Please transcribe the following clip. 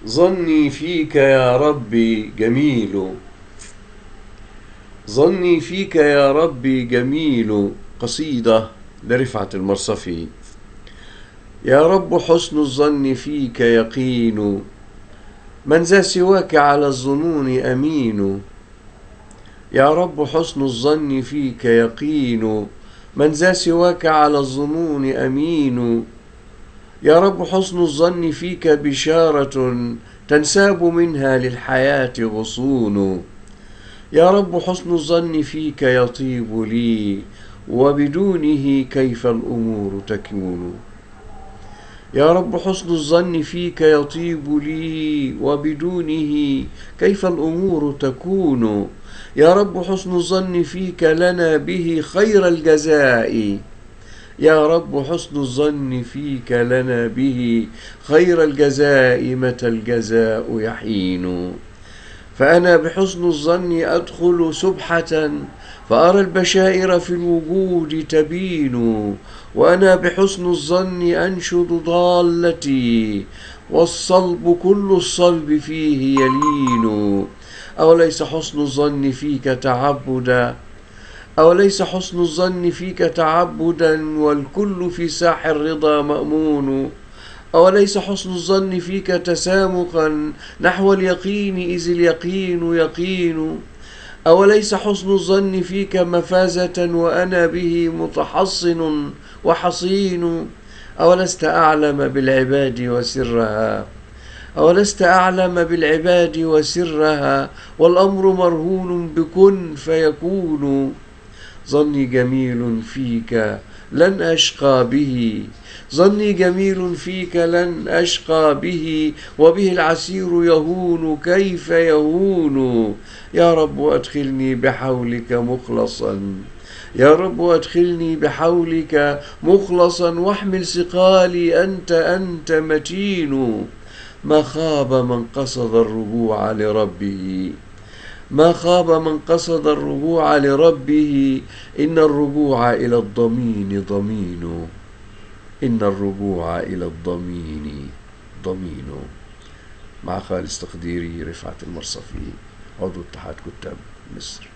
ظني فيك يا ربي جميل، ظني فيك يا ربي جميل. قصيدة لرفعت المرصفي. يا رب حسن الظن فيك يقين، من ذا سواك على الظنون أمين. يا رب حسن الظن فيك يقين، من ذا سواك على الظنون أمين. يا رب حسن الظن فيك بشارة، تنساب منها للحياة غصون. يا رب حسن الظن فيك يطيب لي، وبدونه كيف الأمور تكون. يا رب حسن الظن فيك يطيب لي، وبدونه كيف الأمور تكون. يا رب حسن الظن فيك لنا به خير الجزاء. يا رب حسن الظن فيك لنا به خير الجزاء، متى الجزاء يحين. فأنا بحسن الظن أدخل سبحة، فأرى البشائر في الوجود تبين. وأنا بحسن الظن أنشد ضالتي، والصلب كل الصلب فيه يلين. أوليس حسن الظن فيك تعبدا، أوليس حسن الظن فيك تعبدا، والكل في ساح الرضا مأمون. أوليس حسن الظن فيك تسامقا نحو اليقين، إذ اليقين يقين. أوليس حسن الظن فيك مفازة، وأنا به متحصن وحصين. أولست أعلم بالعباد وسرها، أولست أعلم بالعباد وسرها، والأمر مرهون بكن فيكون. ظني جميل فيك لن أشقى به، ظني جميل فيك لن أشقى به، وبه العسير يهون كيف يهون. يا رب أدخلني بحولك مخلصا، يا رب أدخلني بحولك مخلصا، واحمل ثقالي أنت متين. ما خاب من قصد الرجوع لربه، ما خاب من قصد الرجوع لربه. إن الرجوع إلى الضمين ضمين، إن الرجوع إلى الضمين ضمين. مع خالص تقديري رفعت المرصفي، عضو اتحاد كتاب مصر.